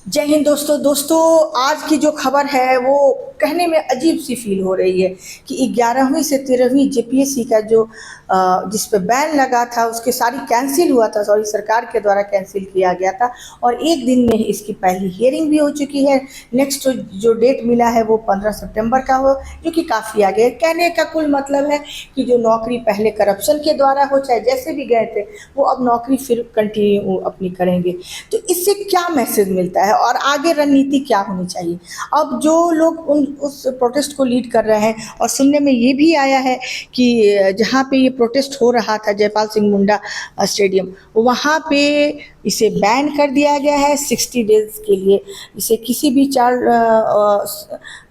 जय हिंद दोस्तों। आज की जो खबर है वो कहने में अजीब सी फील हो रही है कि 11वीं से 13वीं जेपीएससी का जो जिस पे बैन लगा था उसके सारी कैंसिल हुआ था, सॉरी सरकार के द्वारा कैंसिल किया गया था और एक दिन में ही इसकी पहली हियरिंग भी हो चुकी है। नेक्स्ट जो डेट मिला है वो 15 सितंबर का हो, जो कि काफ़ी आगे है। कहने का कुल मतलब है कि जो नौकरी पहले करप्शन के द्वारा हो चाहे जैसे भी गए थे वो अब नौकरी फिर कंटिन्यू अपनी करेंगे। तो इससे क्या मैसेज मिलता है और आगे रणनीति क्या होनी चाहिए? अब जो लोग उस प्रोटेस्ट को लीड कर रहे हैं, और सुनने में ये भी आया है कि जहाँ पे ये प्रोटेस्ट हो रहा था जयपाल सिंह मुंडा स्टेडियम, वहाँ पे इसे बैन कर दिया गया है 60 डेज के लिए। इसे किसी भी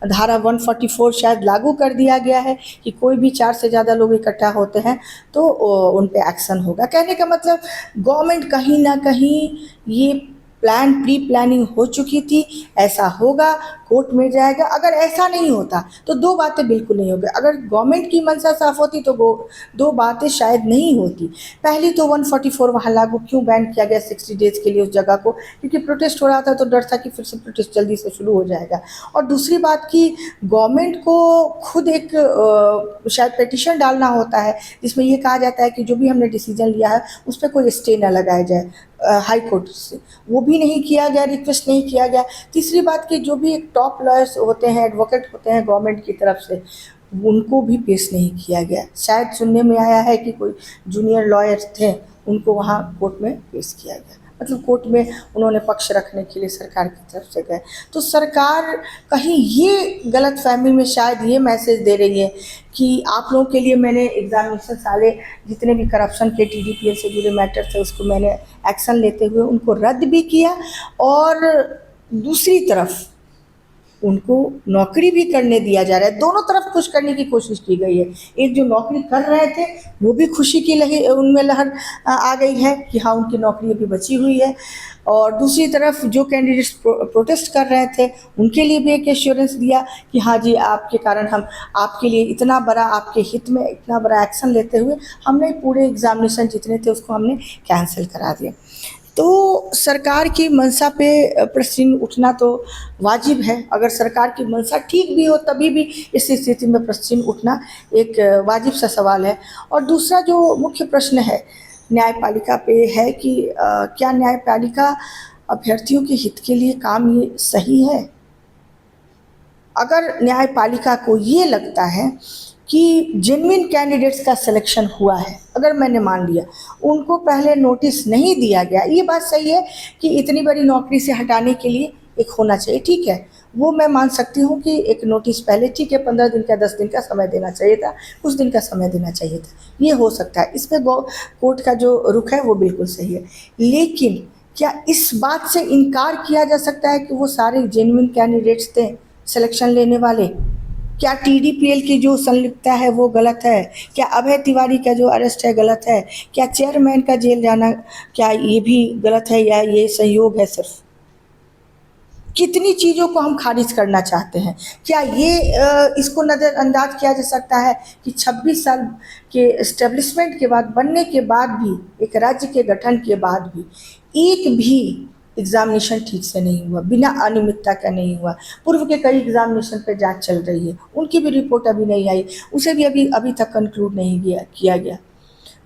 धारा 144 शायद लागू कर दिया गया है कि कोई भी 4 से ज़्यादा लोग इकट्ठा होते हैं तो उन पे एक्शन होगा। कहने का मतलब गवर्नमेंट कहीं ना कहीं ये प्री प्लानिंग हो चुकी थी, ऐसा होगा, कोर्ट में जाएगा। अगर ऐसा नहीं होता तो दो बातें बिल्कुल नहीं होगी। अगर गवर्नमेंट की मंशा साफ होती तो वो दो बातें शायद नहीं होती। पहली तो 144 वहाँ लागू क्यों बैन किया गया 60 डेज के लिए उस जगह को, क्योंकि प्रोटेस्ट हो रहा था तो डर था कि फिर से प्रोटेस्ट जल्दी से शुरू हो जाएगा। और दूसरी बात कि गवर्नमेंट को खुद एक शायद पिटीशन डालना होता है जिसमें ये कहा जाता है कि जो भी हमने डिसीजन लिया है उस पर कोई स्टे न लगाया जाए हाई कोर्ट से। वो भी नहीं किया गया, रिक्वेस्ट नहीं किया गया। तीसरी बात कि जो भी एक टॉप लॉयर्स होते हैं, एडवोकेट होते हैं गवर्नमेंट की तरफ से, उनको भी पेश नहीं किया गया। शायद सुनने में आया है कि कोई जूनियर लॉयर्स थे, उनको वहाँ कोर्ट में पेश किया गया, मतलब कोर्ट में उन्होंने पक्ष रखने के लिए सरकार की तरफ से गए। तो सरकार कहीं ये गलतफहमी में शायद ये मैसेज दे रही है कि आप लोगों के लिए मैंने एग्जामिनेशन सारे जितने भी करप्शन के टीडीपीएल से जुड़े मैटर थे उसको मैंने एक्शन लेते हुए उनको रद्द भी किया, और दूसरी तरफ उनको नौकरी भी करने दिया जा रहा है। दोनों तरफ खुश करने की कोशिश की गई है। एक जो नौकरी कर रहे थे वो भी खुशी की लगी, उनमें लहर आ गई है कि हाँ उनकी नौकरी अभी बची हुई है, और दूसरी तरफ जो कैंडिडेट्स प्रोटेस्ट कर रहे थे उनके लिए भी एक एश्योरेंस दिया कि हाँ जी आपके कारण हम आपके लिए इतना बड़ा, आपके हित में इतना बड़ा एक्शन लेते हुए हमने पूरे एग्जामिनेशन जितने थे उसको हमने कैंसिल करा दिया। तो सरकार की मंशा पे प्रश्न उठना तो वाजिब है। अगर सरकार की मंशा ठीक भी हो तभी भी इस स्थिति में प्रश्न उठना एक वाजिब सा सवाल है। और दूसरा जो मुख्य प्रश्न है न्यायपालिका पे है कि क्या न्यायपालिका अभ्यर्थियों के हित के लिए काम ये सही है? अगर न्यायपालिका को ये लगता है कि जेन्युइन कैंडिडेट्स का सिलेक्शन हुआ है, अगर मैंने मान लिया उनको पहले नोटिस नहीं दिया गया, ये बात सही है कि इतनी बड़ी नौकरी से हटाने के लिए एक होना चाहिए, ठीक है, वो मैं मान सकती हूँ कि एक नोटिस पहले, ठीक है, 15 दिन का 10 दिन का समय देना चाहिए था, कुछ दिन का समय देना चाहिए था, ये हो सकता है। इस पर कोर्ट का जो रुख है वो बिल्कुल सही है। लेकिन क्या इस बात से इनकार किया जा सकता है कि वो सारे जेन्युइन कैंडिडेट्स थे सिलेक्शन लेने वाले? क्या टीडीपीएल की जो संलिप्तता है वो गलत है? क्या अभय तिवारी का जो अरेस्ट है गलत है? क्या चेयरमैन का जेल जाना क्या ये भी गलत है, या ये संयोग है सिर्फ? कितनी चीज़ों को हम खारिज करना चाहते हैं। क्या ये इसको नज़रअंदाज किया जा सकता है कि 26 साल के इस्टेब्लिशमेंट के बाद, बनने के बाद भी, एक राज्य के गठन के बाद भी एक भी एग्ज़ामिनेशन ठीक से नहीं हुआ, बिना अनियमितता का नहीं हुआ? पूर्व के कई एग्ज़ामिनेशन पे जांच चल रही है, उनकी भी रिपोर्ट अभी नहीं आई, उसे भी अभी तक कंक्लूड नहीं किया गया।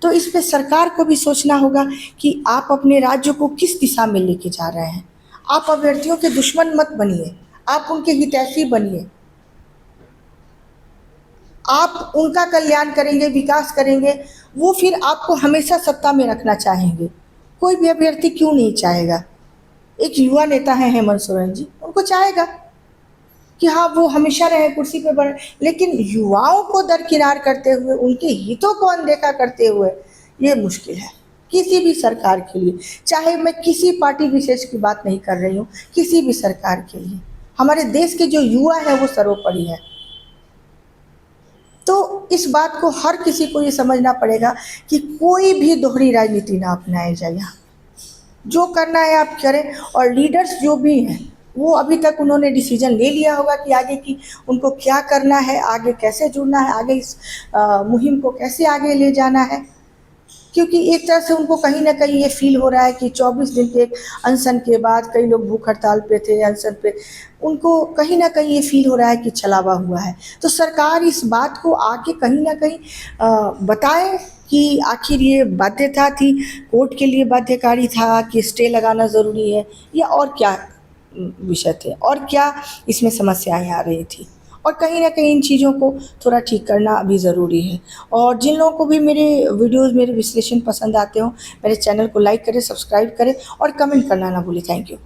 तो इस पे सरकार को भी सोचना होगा कि आप अपने राज्य को किस दिशा में लेके जा रहे हैं। आप अभ्यर्थियों के दुश्मन मत बनिए, आप उनके हितैषी बनिए। आप उनका कल्याण करेंगे, विकास करेंगे, वो फिर आपको हमेशा सत्ता में रखना चाहेंगे। कोई भी अभ्यर्थी क्यों नहीं चाहेगा? एक युवा नेता है हेमंत सोरेन जी, उनको चाहेगा कि हाँ वो हमेशा रहे कुर्सी पे बने, लेकिन युवाओं को दरकिनार करते हुए, उनके हितों को अनदेखा करते हुए, ये मुश्किल है किसी भी सरकार के लिए। चाहे मैं किसी पार्टी विशेष की बात नहीं कर रही हूँ, किसी भी सरकार के लिए हमारे देश के जो युवा है वो सर्वोपरि है। तो इस बात को हर किसी को ये समझना पड़ेगा कि कोई भी दोहरी राजनीति ना अपनाया जाए। यहाँ जो करना है आप करें, और लीडर्स जो भी हैं वो अभी तक उन्होंने डिसीजन ले लिया होगा कि आगे की उनको क्या करना है, आगे कैसे जुड़ना है, आगे इस मुहिम को कैसे आगे ले जाना है। क्योंकि एक तरह से उनको कहीं न कहीं ये फ़ील हो रहा है कि 24 दिन के अनशन के बाद, कई लोग भूख हड़ताल पे थे, अनशन पे, उनको कहीं न कहीं ये फ़ील हो रहा है कि छलावा हुआ है। तो सरकार इस बात को आके कहीं न कहीं बताए कि आखिर ये बाध्यता थी, कोर्ट के लिए बाध्यकारी था कि स्टे लगाना ज़रूरी है, या और क्या विषय थे, और क्या इसमें समस्याएँ आ रही थी। और कहीं न कहीं इन चीज़ों को थोड़ा ठीक करना भी ज़रूरी है। और जिन लोगों को भी मेरे वीडियोज़, मेरे विश्लेषण पसंद आते हों, मेरे चैनल को लाइक करें, सब्सक्राइब करें और कमेंट करना ना भूलें। Thank you.